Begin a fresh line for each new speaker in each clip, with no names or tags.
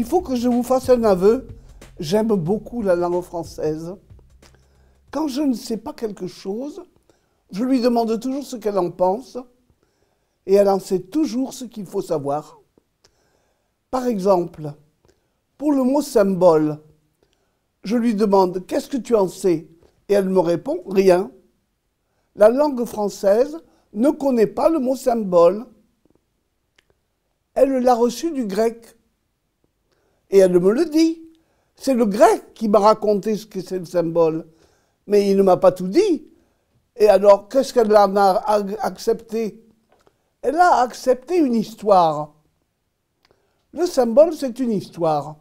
Il faut que je vous fasse un aveu. J'aime beaucoup la langue française. Quand je ne sais pas quelque chose, je lui demande toujours ce qu'elle en pense et elle en sait toujours ce qu'il faut savoir. Par exemple, pour le mot symbole, je lui demande « Qu'est-ce que tu en sais ?» et elle me répond « Rien ». La langue française ne connaît pas le mot symbole. Elle l'a reçu du grec. Et elle me le dit. C'est le grec qui m'a raconté ce que c'est le symbole. Mais il ne m'a pas tout dit. Et alors, qu'est-ce qu'elle en a accepté? Elle a accepté une histoire. Le symbole, c'est une histoire.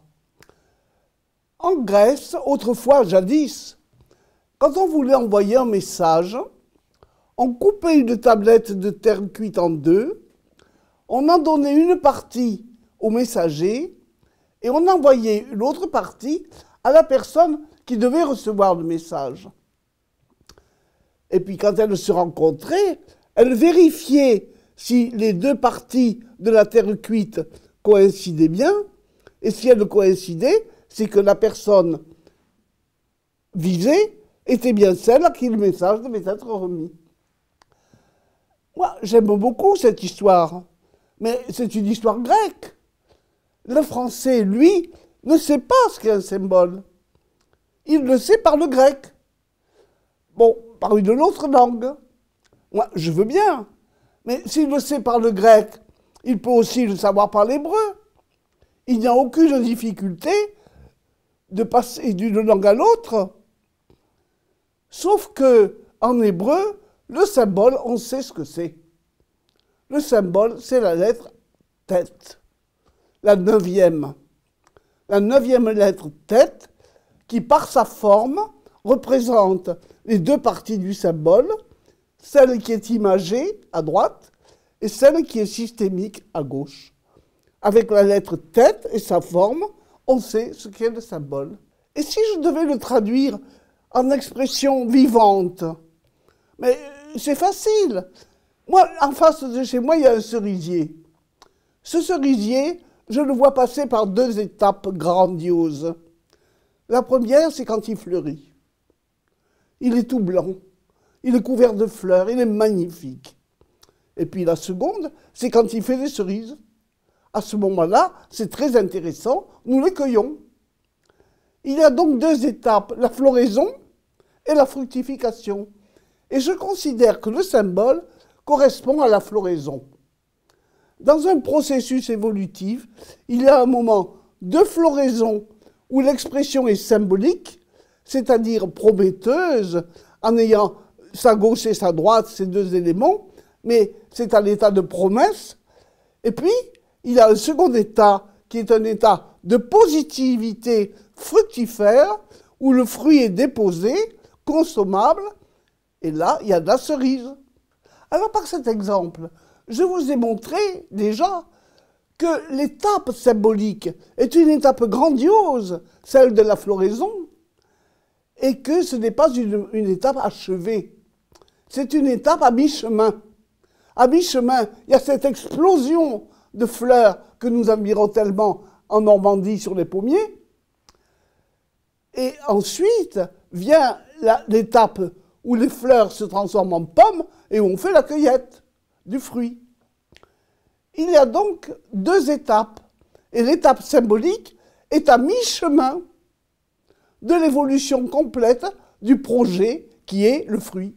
En Grèce, autrefois, jadis, quand on voulait envoyer un message, on coupait une tablette de terre cuite en deux, on en donnait une partie au messager et on envoyait l'autre partie à la personne qui devait recevoir le message. Et puis quand elles se rencontraient, elles vérifiaient si les deux parties de la terre cuite coïncidaient bien, et si elles coïncidaient, c'est que la personne visée était bien celle à qui le message devait être remis. Moi, j'aime beaucoup cette histoire, mais c'est une histoire grecque. Le français, lui, ne sait pas ce qu'est un symbole. Il le sait par le grec. Bon, par une autre langue. Moi, je veux bien. Mais s'il le sait par le grec, il peut aussi le savoir par l'hébreu. Il n'y a aucune difficulté de passer d'une langue à l'autre. Sauf que, en hébreu, le symbole, on sait ce que c'est. Le symbole, c'est la lettre tête. La neuvième. La neuvième lettre tête, qui par sa forme représente les deux parties du symbole, celle qui est imagée à droite et celle qui est systémique à gauche. Avec la lettre tête et sa forme, on sait ce qu'est le symbole. Et si je devais le traduire en expression vivante, mais c'est facile. Moi, en face de chez moi, il y a un cerisier. Ce cerisier, je le vois passer par deux étapes grandioses. La première, c'est quand il fleurit. Il est tout blanc. Il est couvert de fleurs. Il est magnifique. Et puis la seconde, c'est quand il fait des cerises. À ce moment-là, c'est très intéressant. Nous les cueillons. Il y a donc deux étapes, la floraison et la fructification. Et je considère que le symbole correspond à la floraison. Dans un processus évolutif, il y a un moment de floraison où l'expression est symbolique, c'est-à-dire prometteuse, en ayant sa gauche et sa droite, ces deux éléments, mais c'est à l'état de promesse. Et puis, il y a un second état qui est un état de positivité fructifère, où le fruit est déposé, consommable, et là, il y a de la cerise. Alors, par cet exemple, je vous ai montré déjà que l'étape symbolique est une étape grandiose, celle de la floraison, et que ce n'est pas une étape achevée. C'est une étape à mi-chemin. À mi-chemin, il y a cette explosion de fleurs que nous admirons tellement en Normandie sur les pommiers. Et ensuite vient l'étape où les fleurs se transforment en pommes et où on fait la cueillette du fruit. Il y a donc deux étapes. Et l'étape symbolique est à mi-chemin de l'évolution complète du projet qui est le fruit.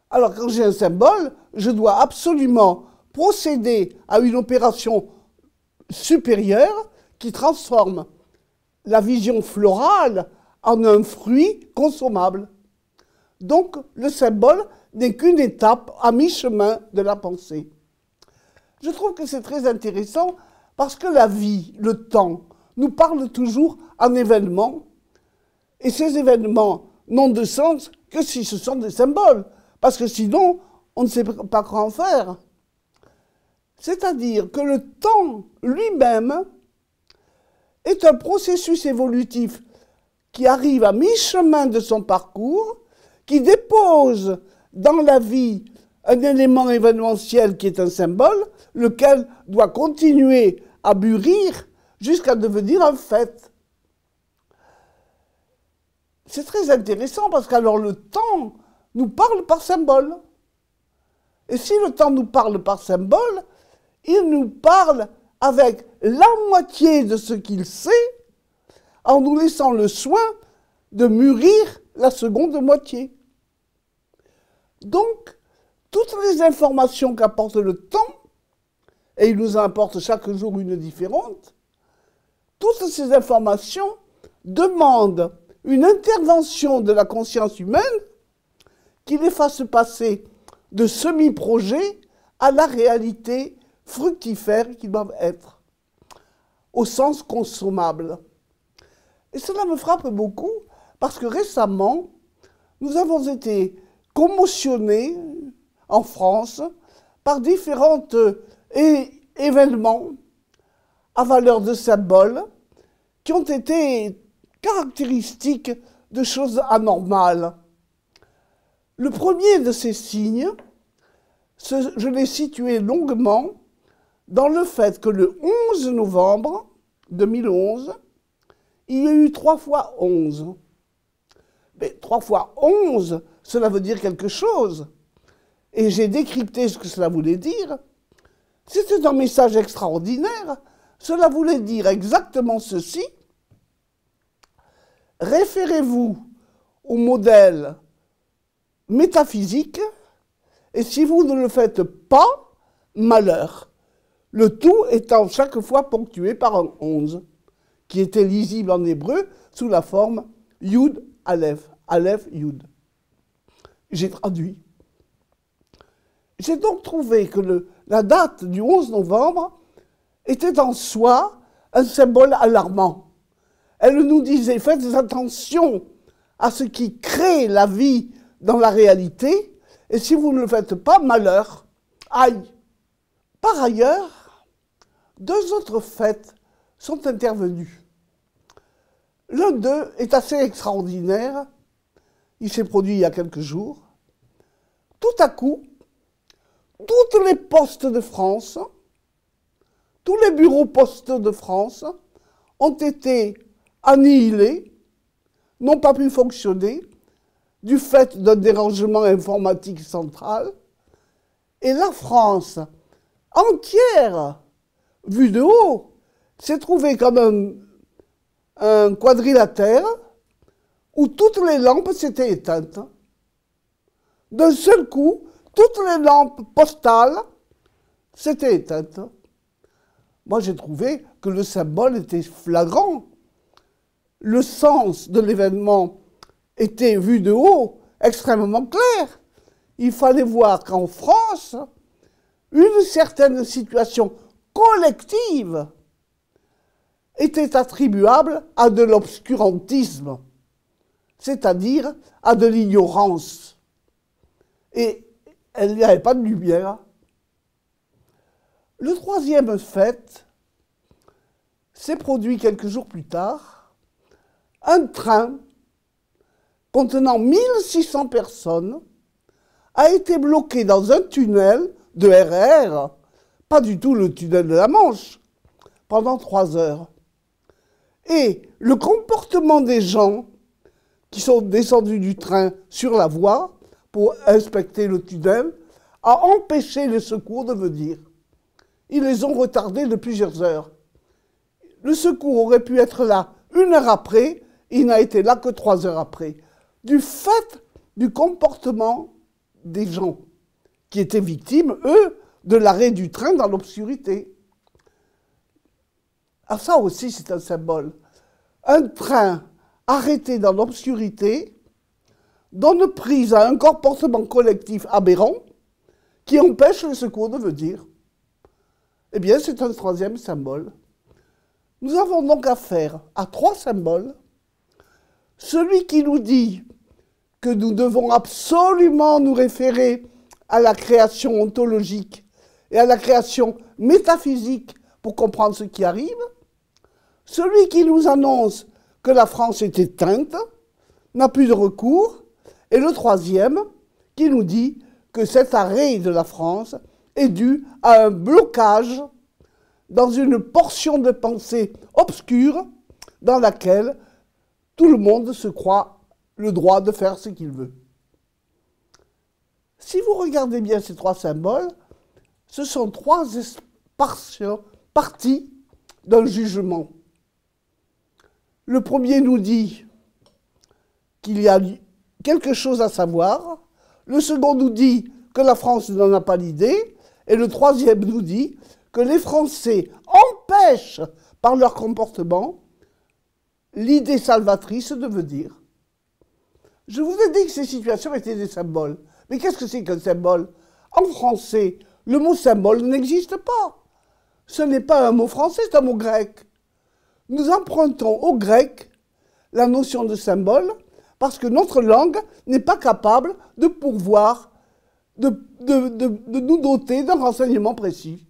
Alors quand j'ai un symbole, je dois absolument procéder à une opération supérieure qui transforme la vision florale en un fruit consommable. Donc le symbole n'est qu'une étape à mi-chemin de la pensée. Je trouve que c'est très intéressant parce que la vie, le temps, nous parle toujours en événements. Et ces événements n'ont de sens que si ce sont des symboles. Parce que sinon, on ne sait pas quoi en faire. C'est-à-dire que le temps lui-même est un processus évolutif qui arrive à mi-chemin de son parcours, qui dépose dans la vie un élément événementiel qui est un symbole, lequel doit continuer à mûrir jusqu'à devenir un fait. C'est très intéressant parce qu'alors le temps nous parle par symbole. Et si le temps nous parle par symbole, il nous parle avec la moitié de ce qu'il sait, en nous laissant le soin de mûrir la seconde moitié. Donc, toutes les informations qu'apporte le temps, et il nous en apporte chaque jour une différente, toutes ces informations demandent une intervention de la conscience humaine qui les fasse passer de semi-projet à la réalité fructifère qu'ils doivent être, au sens consommable. Et cela me frappe beaucoup parce que récemment, nous avons été commotionnés en France par différents événements à valeur de symbole qui ont été caractéristiques de choses anormales. Le premier de ces signes, je l'ai situé longuement dans le fait que le 11 novembre 2011, il y a eu 3 fois 11. Mais 3 fois 11, cela veut dire quelque chose. Et j'ai décrypté ce que cela voulait dire. C'était un message extraordinaire. Cela voulait dire exactement ceci. Référez-vous au modèle métaphysique, et si vous ne le faites pas, malheur. Le tout étant chaque fois ponctué par un 11, qui était lisible en hébreu sous la forme Yud Aleph, Aleph Yud. J'ai traduit. J'ai donc trouvé que la date du 11 novembre était en soi un symbole alarmant. Elle nous disait, faites attention à ce qui crée la vie dans la réalité, et si vous ne le faites pas, malheur. Aïe. Par ailleurs, 2 autres faits sont intervenus. L'un d'eux est assez extraordinaire. Il s'est produit il y a quelques jours. Tout à coup, toutes les postes de France, tous les bureaux postaux de France ont été annihilés, n'ont pas pu fonctionner du fait d'un dérangement informatique central. Et la France entière, vue de haut, s'est trouvée comme un quadrilatère où toutes les lampes s'étaient éteintes. D'un seul coup, toutes les lampes postales s'étaient éteintes. Moi, j'ai trouvé que le symbole était flagrant. Le sens de l'événement était, vu de haut, extrêmement clair. Il fallait voir qu'en France, une certaine situation collective était attribuable à de l'obscurantisme, c'est-à-dire à de l'ignorance. Et il n'y avait pas de lumière. Le troisième fait s'est produit quelques jours plus tard. Un train contenant 1600 personnes a été bloqué dans un tunnel de RER, pas du tout le tunnel de la Manche, pendant 3 heures. Et le comportement des gens qui sont descendus du train sur la voie pour inspecter le tunnel a empêché les secours de venir. Ils les ont retardés de plusieurs heures. Le secours aurait pu être là 1 heure après, il n'a été là que 3 heures après. Du fait du comportement des gens qui étaient victimes, eux, de l'arrêt du train dans l'obscurité. Ah, ça aussi, c'est un symbole. Un train arrêté dans l'obscurité donne prise à un comportement collectif aberrant qui empêche le secours de venir. Eh bien, c'est un troisième symbole. Nous avons donc affaire à 3 symboles. Celui qui nous dit que nous devons absolument nous référer à la création ontologique et à la création métaphysique pour comprendre ce qui arrive. Celui qui nous annonce que la France est éteinte, n'a plus de recours. Et le troisième qui nous dit que cet arrêt de la France est dû à un blocage dans une portion de pensée obscure dans laquelle tout le monde se croit le droit de faire ce qu'il veut. Si vous regardez bien ces trois symboles, ce sont trois parties d'un jugement. Le premier nous dit qu'il y a quelque chose à savoir, le second nous dit que la France n'en a pas l'idée, et le troisième nous dit que les Français empêchent par leur comportement l'idée salvatrice de venir. Je vous ai dit que ces situations étaient des symboles. Mais qu'est-ce que c'est qu'un symbole? En français, le mot symbole n'existe pas. Ce n'est pas un mot français, c'est un mot grec. Nous empruntons au grec la notion de symbole parce que notre langue n'est pas capable de pourvoir, de nous doter d'un renseignement précis.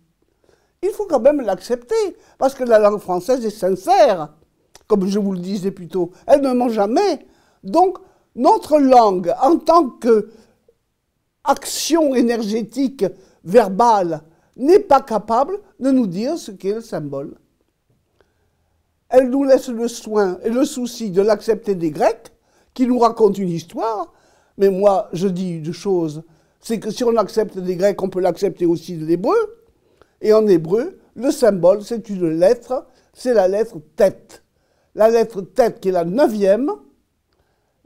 Il faut quand même l'accepter, parce que la langue française est sincère, comme je vous le disais plus tôt. Elle ne ment jamais. Donc, notre langue, en tant qu'action énergétique verbale, n'est pas capable de nous dire ce qu'est le symbole. Elle nous laisse le soin et le souci de l'accepter des Grecs, qui nous racontent une histoire. Mais moi, je dis une chose, c'est que si on accepte des Grecs, on peut l'accepter aussi de l'hébreu. Et en hébreu, le symbole, c'est une lettre, c'est la lettre Tet. La lettre Tet qui est la 9e,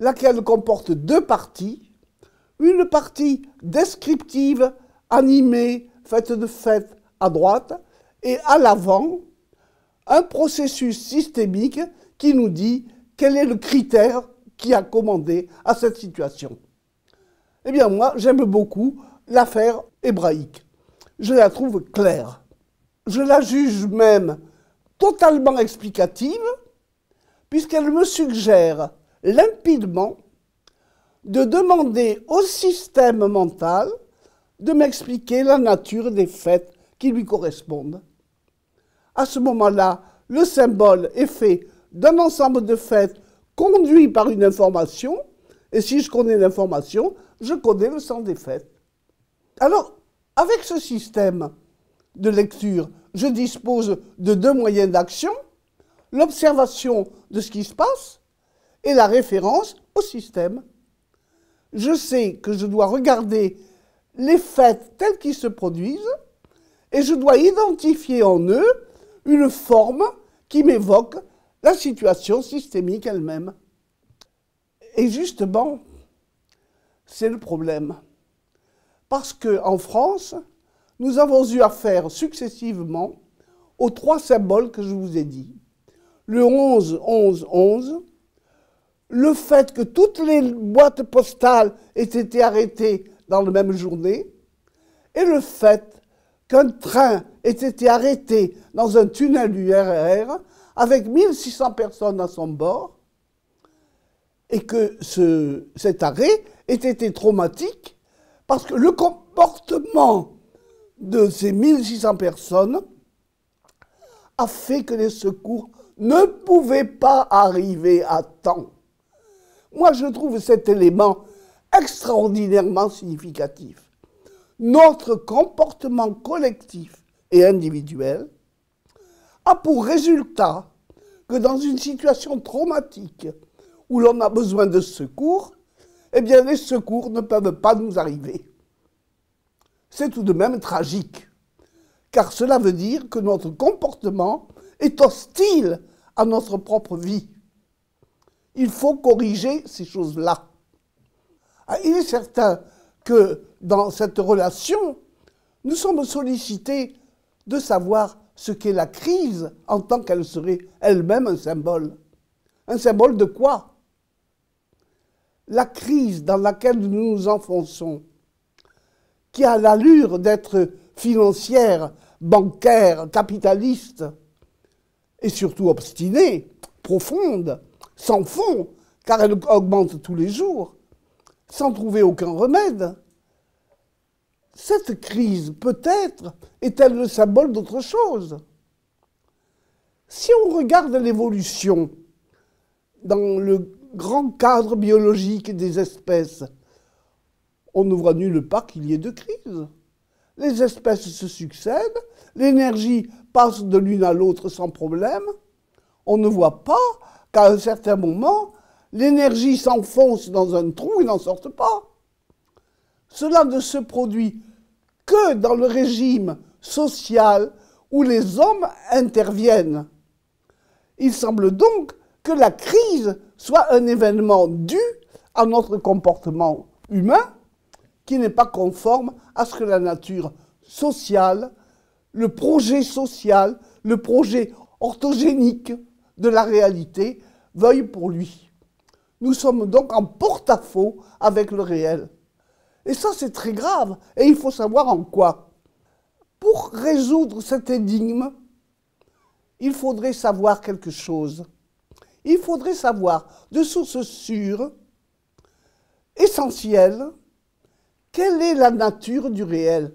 laquelle comporte deux parties. Une partie descriptive, animée, faite de fêtes à droite, et à l'avant, un processus systémique qui nous dit quel est le critère qui a commandé à cette situation. Eh bien, moi, j'aime beaucoup l'affaire hébraïque. Je la trouve claire. Je la juge même totalement explicative, puisqu'elle me suggère limpidement de demander au système mental de m'expliquer la nature des faits qui lui correspondent. À ce moment-là, le symbole est fait d'un ensemble de faits conduits par une information, et si je connais l'information, je connais le sens des faits. Alors, avec ce système de lecture, je dispose de deux moyens d'action, l'observation de ce qui se passe et la référence au système. Je sais que je dois regarder les faits tels qu'ils se produisent et je dois identifier en eux une forme qui m'évoque la situation systémique elle-même. Et justement, c'est le problème. Parce qu'en France, nous avons eu affaire successivement aux trois symboles que je vous ai dit. Le 11-11-11, le fait que toutes les boîtes postales aient été arrêtées dans la même journée, et le fait qu'un train ait été arrêté dans un tunnel URR avec 1600 personnes à son bord, et que cet arrêt ait été traumatique parce que le comportement de ces 1600 personnes a fait que les secours ne pouvaient pas arriver à temps. Moi, je trouve cet élément extraordinairement significatif. Notre comportement collectif et individuel a pour résultat que dans une situation traumatique où l'on a besoin de secours, eh bien les secours ne peuvent pas nous arriver. C'est tout de même tragique, car cela veut dire que notre comportement est hostile à notre propre vie. Il faut corriger ces choses-là. Il est certain que dans cette relation, nous sommes sollicités de savoir ce qu'est la crise en tant qu'elle serait elle-même un symbole. Un symbole de quoi? La crise dans laquelle nous nous enfonçons, qui a l'allure d'être financière, bancaire, capitaliste, et surtout obstinée, profonde, sans fond, car elle augmente tous les jours, sans trouver aucun remède. Cette crise, peut-être, est-elle le symbole d'autre chose? Si on regarde l'évolution dans le grand cadre biologique des espèces, on ne voit nulle part qu'il y ait de crise. les espèces se succèdent, l'énergie passe de l'une à l'autre sans problème. On ne voit pas qu'à un certain moment, l'énergie s'enfonce dans un trou et n'en sort pas. Cela ne se produit que dans le régime social où les hommes interviennent. Il semble donc que la crise soit un événement dû à notre comportement humain qui n'est pas conforme à ce que la nature sociale, le projet social, le projet orthogénique de la réalité veuille pour lui. Nous sommes donc en porte-à-faux avec le réel. Et ça, c'est très grave. Et il faut savoir en quoi. Pour résoudre cette énigme, il faudrait savoir quelque chose. Il faudrait savoir de source sûre, essentielle, quelle est la nature du réel.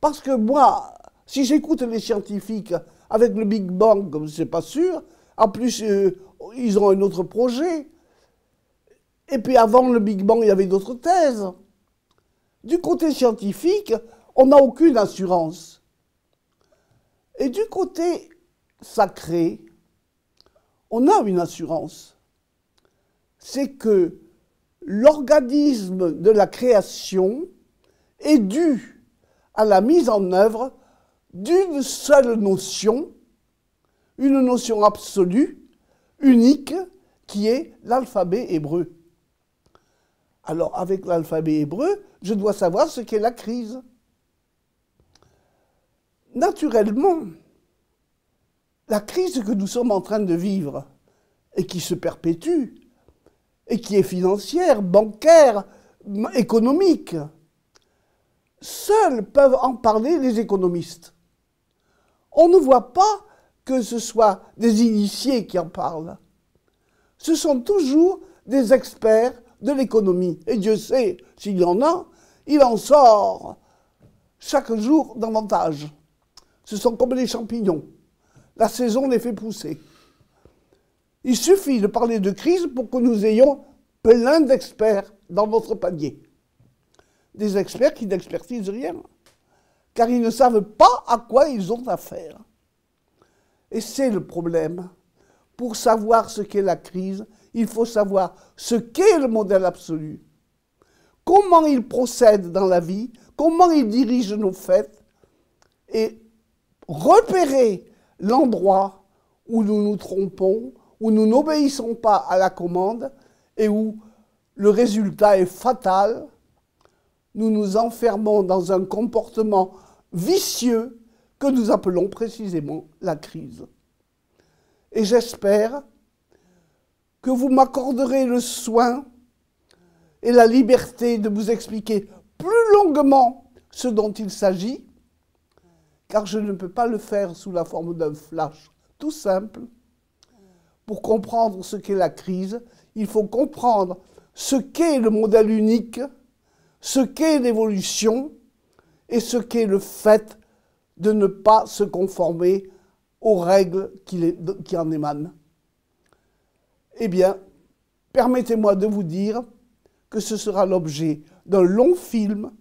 Parce que moi, si j'écoute les scientifiques avec le Big Bang, comme c'est pas sûr, en plus, ils ont un autre projet. Et puis avant le Big Bang, il y avait d'autres thèses. Du côté scientifique, on n'a aucune assurance. Et du côté sacré, on a une assurance. C'est que l'organisme de la création est dû à la mise en œuvre d'une seule notion, une notion absolue, unique, qui est l'alphabet hébreu. Alors, avec l'alphabet hébreu, je dois savoir ce qu'est la crise. Naturellement, la crise que nous sommes en train de vivre et qui se perpétue, et qui est financière, bancaire, économique, seuls peuvent en parler les économistes. On ne voit pas que ce soit des initiés qui en parlent. Ce sont toujours des experts de l'économie. Et Dieu sait, s'il y en a, il en sort chaque jour davantage. Ce sont comme les champignons. La saison les fait pousser. Il suffit de parler de crise pour que nous ayons plein d'experts dans notre panier. Des experts qui n'expertisent rien, car ils ne savent pas à quoi ils ont affaire. Et c'est le problème. Pour savoir ce qu'est la crise, il faut savoir ce qu'est le modèle absolu, comment il procède dans la vie, comment il dirige nos faits, et repérer l'endroit où nous nous trompons, où nous n'obéissons pas à la commande et où le résultat est fatal. Nous nous enfermons dans un comportement vicieux que nous appelons précisément la crise. Et j'espère que vous m'accorderez le soin et la liberté de vous expliquer plus longuement ce dont il s'agit, car je ne peux pas le faire sous la forme d'un flash tout simple. Pour comprendre ce qu'est la crise, il faut comprendre ce qu'est le modèle unique, ce qu'est l'évolution et ce qu'est le fait de ne pas se conformer aux règles qui en émanent. Eh bien, permettez-moi de vous dire que ce sera l'objet d'un long film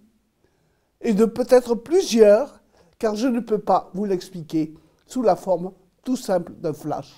et de peut-être plusieurs, car je ne peux pas vous l'expliquer sous la forme tout simple d'un flash.